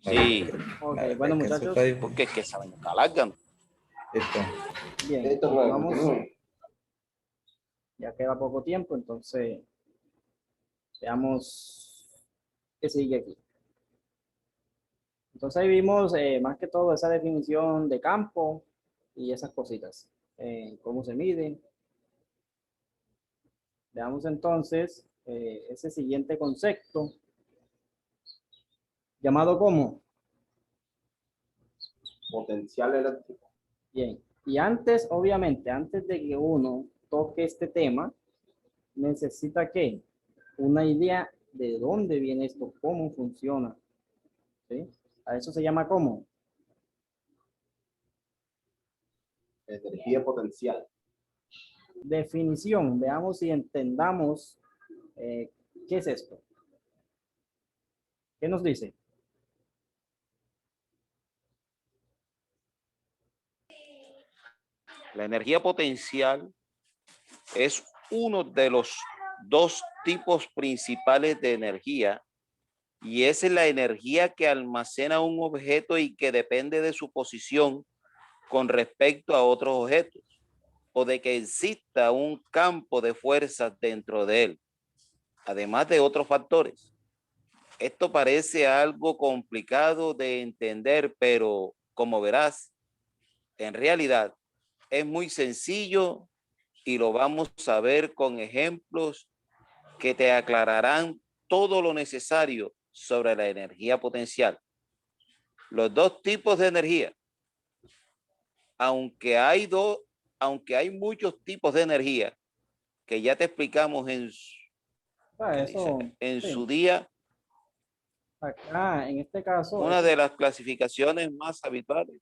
Sí, Ok, bueno, muchachos. porque es que esa vaina está larga, ¿no? Bien, vamos. Ya queda poco tiempo, entonces veamos qué sigue aquí. Entonces ahí vimos más que todo esa definición de campo y esas cositas, cómo se mide. Veamos entonces ese siguiente concepto llamado como Potencial eléctrico. bien. Y antes, obviamente, antes de que uno toque este tema, necesita que una idea de dónde viene esto, cómo funciona. ¿Sí? A eso se llama como Energía potencial. definición. Veamos si entendamos qué es esto. ¿Qué nos dice? La energía potencial es uno de los dos tipos principales de energía y es la energía que almacena un objeto y que depende de su posición con respecto a otros objetos o de que exista un campo de fuerzas dentro de él, además de otros factores. Esto parece algo complicado de entender, pero como verás, en realidad es muy sencillo y lo vamos a ver con ejemplos que te aclararán todo lo necesario sobre la energía potencial. Los dos tipos de energía, aunque hay muchos tipos de energía que ya te explicamos en Sí. su día, Acá, en este caso, una de las clasificaciones más habituales,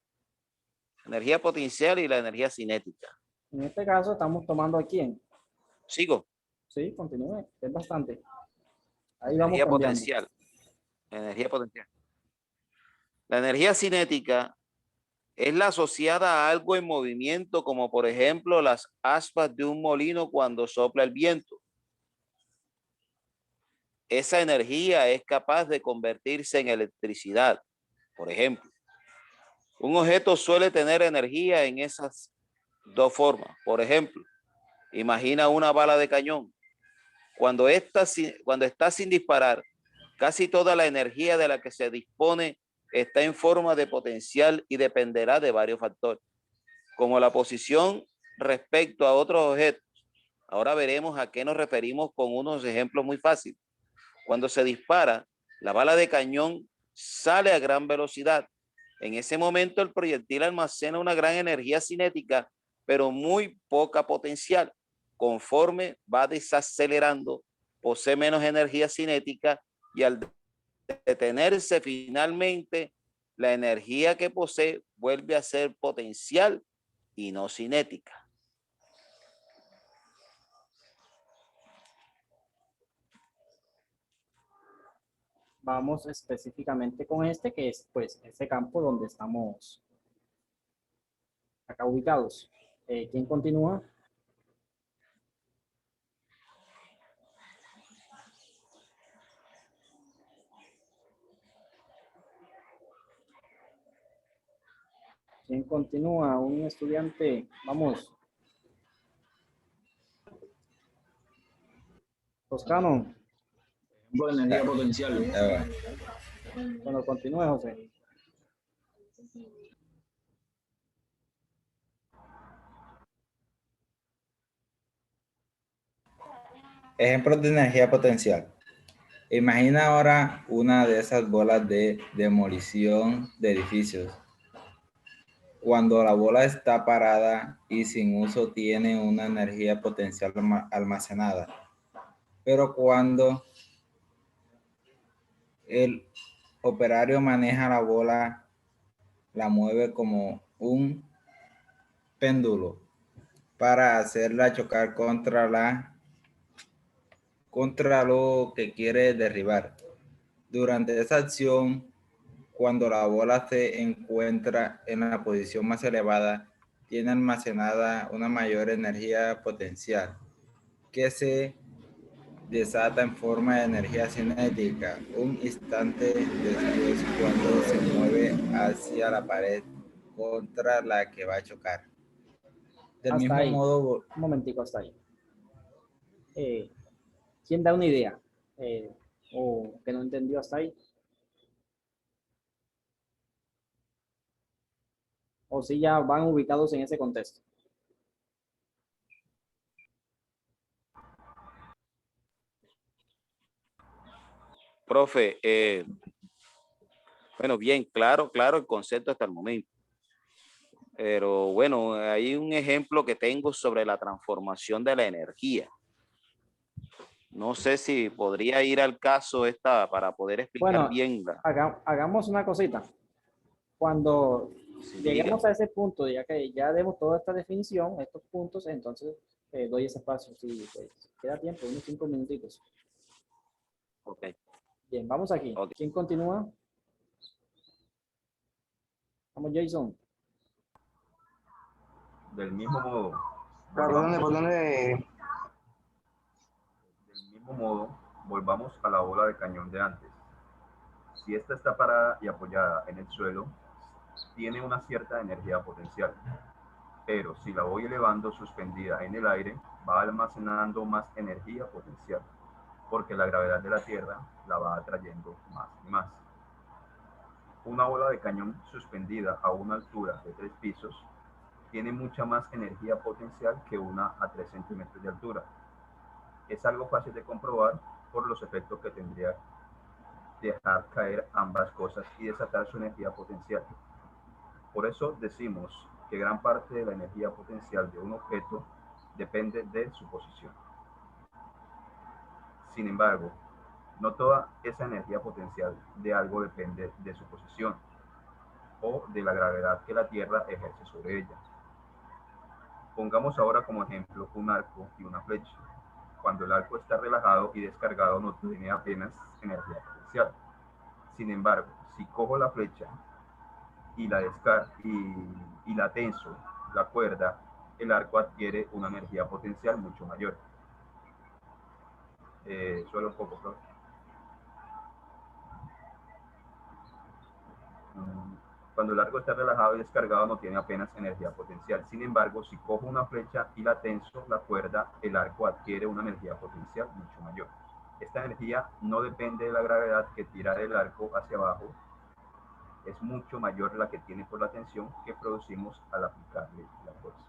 energía potencial y la energía cinética. en este caso estamos tomando a quién. Sigo. Sí, continúe, es bastante. Ahí vamos Energía cambiando. potencial. Energía potencial. La energía cinética es la asociada a algo en movimiento, como por ejemplo las aspas de un molino cuando sopla el viento. Esa energía es capaz de convertirse en electricidad. Por ejemplo, un objeto suele tener energía en esas dos formas. Por ejemplo, imagina una bala de cañón. Cuando está sin disparar, casi toda la energía de la que se dispone está en forma de potencial y dependerá de varios factores, como la posición respecto a otros objetos. Ahora veremos a qué nos referimos con unos ejemplos muy fáciles. Cuando se dispara, la bala de cañón sale a gran velocidad. En ese momento el proyectil almacena una gran energía cinética, pero muy poca potencial. Conforme va desacelerando, posee menos energía cinética y al detenerse finalmente, la energía que posee vuelve a ser potencial y no cinética. Vamos específicamente con este, que es pues ese campo donde estamos acá ubicados. ¿Quién continúa? ¿Quién continúa? Un estudiante. Vamos. Toscano. Energía potencial. Bueno, continúe, José. Ejemplos de energía potencial. Imagina ahora una de esas bolas de demolición de edificios. Cuando la bola está parada y sin uso tiene una energía potencial almacenada. Pero cuando el operario maneja la bola, la mueve como un péndulo para hacerla chocar contra lo que quiere derribar. Durante esa acción, cuando la bola se encuentra en la posición más elevada, tiene almacenada una mayor energía potencial que se desata en forma de energía cinética un instante después cuando se hacia la pared contra la que va a chocar. Del Hasta mismo ahí. modo, Un momentico hasta ahí. ¿Quién da una idea? ¿O que no entendió hasta ahí? ¿O si ya van ubicados en ese contexto? Profe, bueno, bien, claro el concepto hasta el momento. Pero bueno, hay un ejemplo que tengo sobre la transformación de la energía. No sé si podría ir al caso esta para poder explicar Bueno, bien hagamos una cosita. Cuando si lleguemos diga. a ese punto, ya que ya demos toda esta definición, estos puntos, entonces doy ese espacio. Sí, pues, queda tiempo, unos 5 minutitos. Ok, Bien, vamos aquí. ok. ¿Quién continúa? Vamos, Jason. Del mismo modo, ¿Por dónde? ¿Por dónde? del mismo modo, volvamos a la bola de cañón de antes. Si esta está parada y apoyada en el suelo, tiene una cierta energía potencial. Pero si la voy elevando suspendida en el aire, va almacenando más energía potencial, porque la gravedad de la Tierra la va atrayendo más y más. Una bola de cañón suspendida a una altura de 3 pisos tiene mucha más energía potencial que una a 3 centímetros de altura. Es algo fácil de comprobar por los efectos que tendría dejar caer ambas cosas y desatar su energía potencial. Por eso decimos que gran parte de la energía potencial de un objeto depende de su posición. Sin embargo, no toda esa energía potencial de algo depende de su posición o de la gravedad que la Tierra ejerce sobre ella. Pongamos ahora como ejemplo un arco y una flecha. Cuando el arco está relajado y descargado no tiene apenas energía potencial. Sin embargo, si cojo la flecha y la tenso, la cuerda, el arco adquiere una energía potencial mucho mayor. Suele un poco, ¿no? Cuando el arco está relajado y descargado no tiene apenas energía potencial. Sin embargo, si cojo una flecha y la tenso, la cuerda, el arco adquiere una energía potencial mucho mayor. Esta energía no depende de la gravedad que tira el arco hacia abajo. Es mucho mayor la que tiene por la tensión que producimos al aplicarle la fuerza.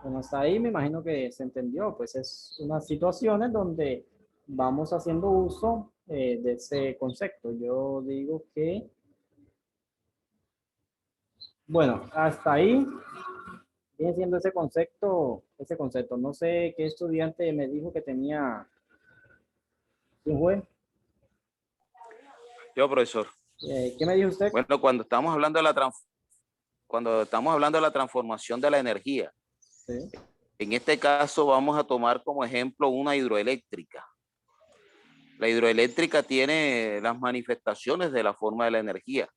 Bueno, hasta ahí me imagino que se entendió. Pues es unas situaciones donde vamos haciendo uso de ese concepto. Yo digo que, bueno, hasta ahí viene siendo ese concepto, ese concepto. No sé qué estudiante me dijo que tenía. ¿Quién fue? Yo, profesor. ¿Qué me dijo usted? Bueno, cuando estamos hablando de la transformación de la energía, Sí. en este caso vamos a tomar como ejemplo una hidroeléctrica. La hidroeléctrica tiene las manifestaciones de la forma de la energía.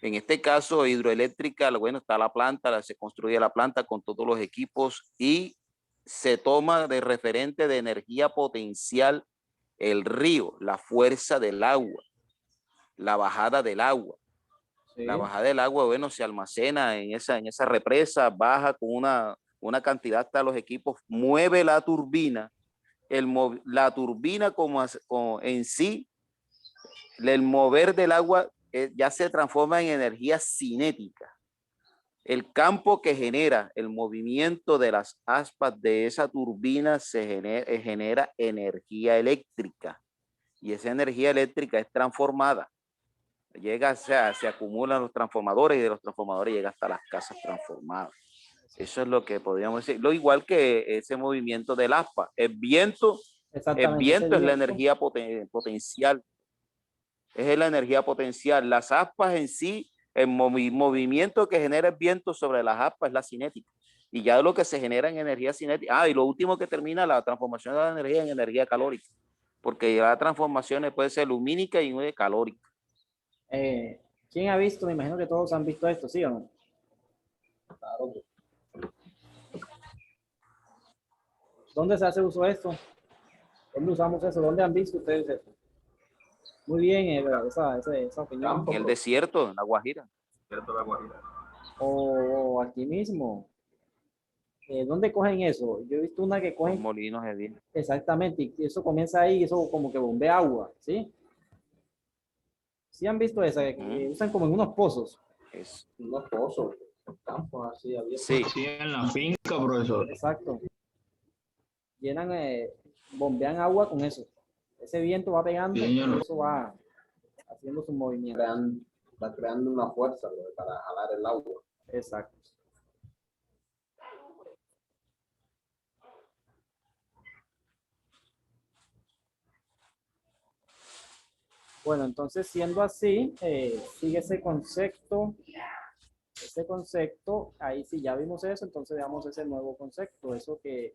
En este caso, hidroeléctrica, bueno, está la planta, se construye la planta con todos los equipos y se toma de referente de energía potencial el río, la fuerza del agua, la bajada del agua. Sí. La bajada del agua, bueno, se almacena en esa represa, baja con una cantidad hasta los equipos, mueve la turbina. La turbina como en sí, el mover del agua ya se transforma en energía cinética. El campo que genera el movimiento de las aspas de esa turbina genera energía eléctrica y esa energía eléctrica es transformada. Llega, o sea, se acumulan los transformadores y de los transformadores llega hasta las casas transformadas. Eso es lo que podríamos decir. Lo igual que ese movimiento del aspa. El viento es la energía potencial. Es la energía potencial. Las aspas en sí, el movimiento que genera el viento sobre las aspas es la cinética. Y ya lo que se genera en energía cinética. Y lo último que termina la transformación de la energía en energía calórica. Porque ya la transformación puede ser lumínica y calórica. ¿Quién ha visto? Me imagino que todos han visto esto, ¿sí o no? Claro. ¿Dónde se hace uso de esto? ¿Dónde usamos eso? ¿Dónde han visto ustedes esto? Muy bien, esa opinión. En el desierto, en La Guajira. desierto de La Guajira. O aquí mismo. ¿Dónde cogen eso? Yo he visto una que Los cogen molinos de viento. exactamente, y eso comienza ahí, eso como que bombea agua, ¿sí? ¿Sí han visto esa? Que Ujú. usan como en unos pozos. Es- Unos pozos, campos así abiertos. sí, Sí, en la finca, profesor. Exacto. Llenan, bombean agua con eso. Ese viento va pegando Sí, y señor. eso va haciendo su movimiento. Va creando una fuerza, ¿no?, para jalar el agua. Exacto. Bueno, entonces siendo así, sigue ese concepto, ahí sí ya vimos eso, entonces veamos ese nuevo concepto, eso que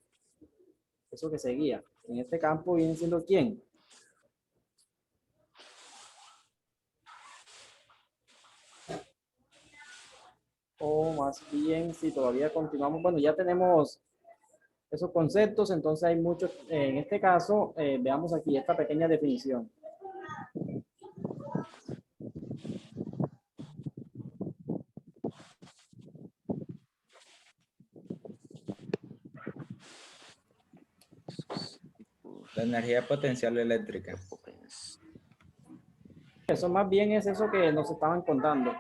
seguía. En este campo viene siendo ¿quién? O más bien, si todavía continuamos, bueno, ya tenemos esos conceptos, entonces hay muchos, en este caso, veamos aquí esta pequeña definición. La energía potencial eléctrica, Eso más bien es eso que nos estaban contando.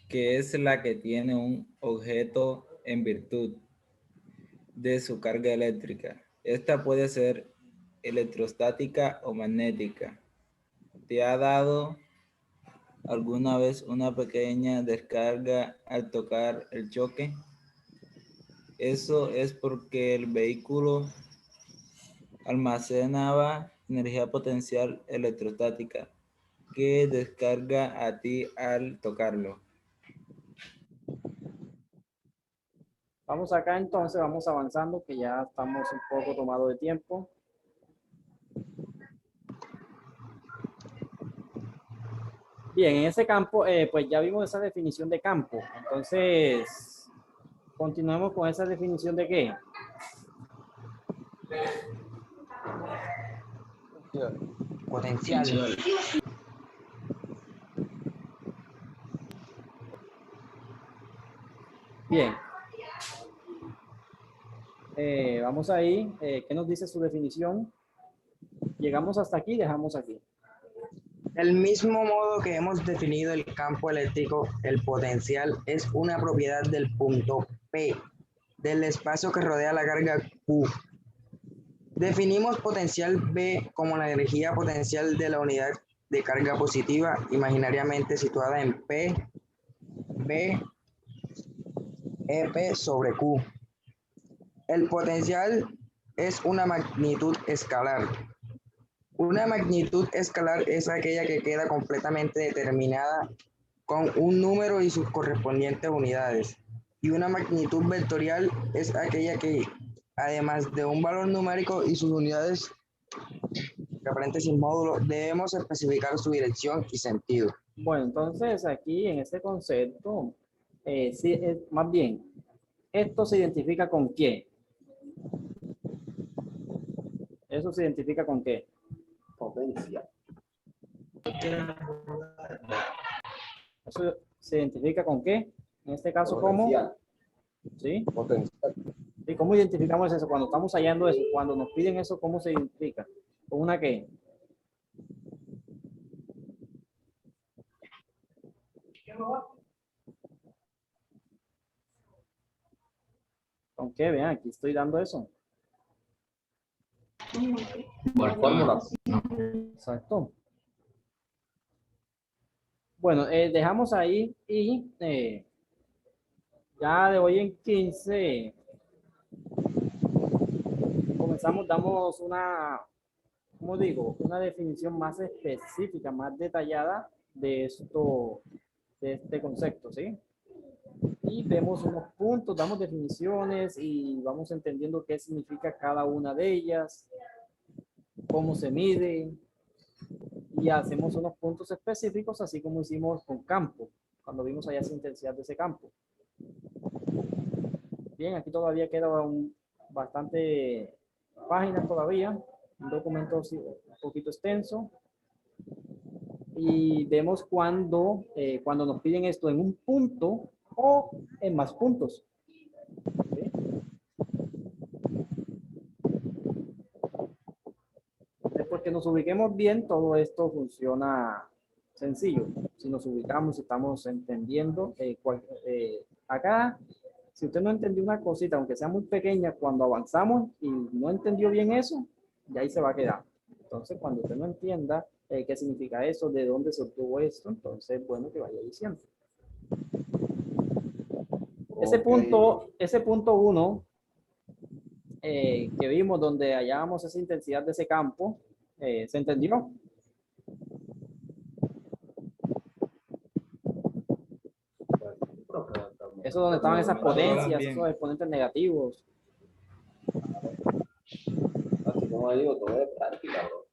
que es la que tiene un objeto en virtud de su carga eléctrica. Esta puede ser electrostática o magnética. ¿Te ha dado alguna vez una pequeña descarga al tocar el choque? Eso es porque el vehículo almacenaba energía potencial electrostática que descarga a ti al tocarlo. Vamos acá entonces, vamos avanzando, que ya estamos un poco tomados de tiempo. Bien, en ese campo, pues ya vimos esa definición de campo. Entonces, continuemos con esa definición de qué. Potencial. Bien. Vamos ahí. ¿Qué nos dice su definición? Llegamos hasta aquí, dejamos aquí. Del mismo modo que hemos definido el campo eléctrico, el potencial es una propiedad del punto P del espacio que rodea la carga Q. Definimos potencial B como la energía potencial de la unidad de carga positiva imaginariamente situada en P, B, EP sobre Q. El potencial es una magnitud escalar. Una magnitud escalar es aquella que queda completamente determinada con un número y sus correspondientes unidades. Y una magnitud vectorial es aquella que, además de un valor numérico y sus unidades, paréntesis módulo, debemos especificar su dirección y sentido. Bueno, entonces aquí en este concepto, sí, más bien, esto se identifica con qué. Eso se identifica con qué. Potencia. Eso se identifica con qué. En este caso, ¿cómo? Potencial. ¿Sí? Potencial. ¿Y cómo identificamos eso? Cuando estamos hallando eso, cuando nos piden eso, ¿cómo se identifica? ¿Con una qué? ¿Con qué? Vean, aquí estoy dando eso. Fórmula. Exacto. Bueno, dejamos ahí y ya de hoy en 15 comenzamos, damos una, ¿cómo digo? Una definición más específica, más detallada de esto, de este concepto, ¿sí? Y vemos unos puntos, damos definiciones y vamos entendiendo qué significa cada una de ellas, cómo se mide, y hacemos unos puntos específicos, así como hicimos con campo, cuando vimos allá esa intensidad de ese campo. Bien, aquí todavía queda bastante páginas todavía, un documento un poquito extenso. y vemos cuando nos piden esto en un punto o en más puntos. ¿Sí? Después que nos ubiquemos bien, todo esto funciona sencillo. Si nos ubicamos, estamos entendiendo. Acá, si usted no entendió una cosita, aunque sea muy pequeña, cuando avanzamos y no entendió bien eso, ya ahí se va a quedar. Entonces, cuando usted no entienda qué significa eso, de dónde se obtuvo esto, entonces, bueno, que vaya diciendo. Ese punto 1 que vimos donde hallábamos esa intensidad de ese campo, ¿se entendió? Eso donde estaban esas potencias, esos exponentes negativos. Así como digo, todo es práctica, bro.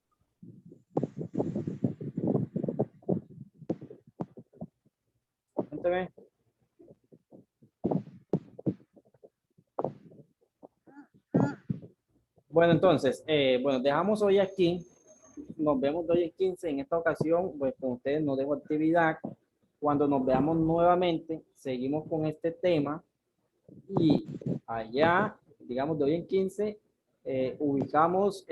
Cuénteme. Bueno, entonces, dejamos hoy aquí. Nos vemos de hoy en 15. En esta ocasión, pues con ustedes no dejo actividad. Cuando nos veamos nuevamente, seguimos con este tema. Y allá, digamos, de hoy en 15, ubicamos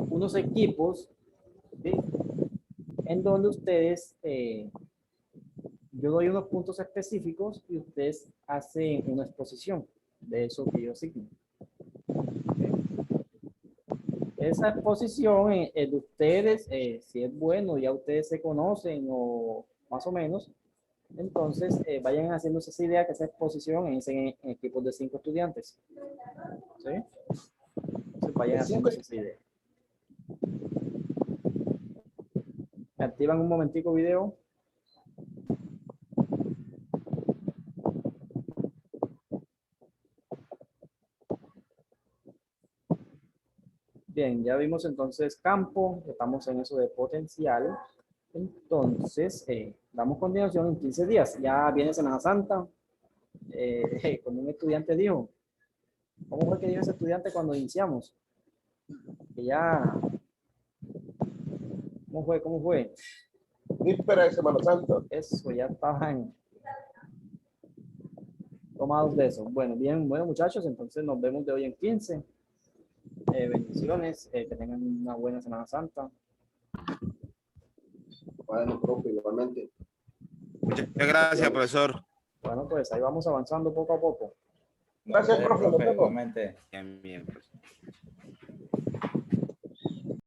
unos equipos, ¿sí? En donde ustedes, yo doy unos puntos específicos y ustedes hacen una exposición de eso que yo asigno. Esa exposición de ustedes, si es bueno, ya ustedes se conocen o más o menos, entonces vayan haciendo esa idea que esa exposición es en equipos de 5 estudiantes. ¿Sí? Entonces vayan haciendo esa idea. ¿Me activan un momentico video? Bien, ya vimos entonces campo, estamos en eso de potencial. Entonces, damos continuación en 15 días. Ya viene Semana Santa. Como un estudiante dijo, ¿cómo fue que dijo ese estudiante cuando iniciamos? Que ya, ¿cómo fue? Víspera de Semana Santa. Eso, ya estaban tomados de eso. Bueno, bien, bueno muchachos, entonces nos vemos de hoy en 15. Bendiciones, que tengan una buena Semana Santa. Bueno, profe, igualmente. Muchas gracias, profesor. Bueno, pues ahí vamos avanzando poco a poco. Gracias, profe. Nos vemos. Igualmente. Bien, profesor.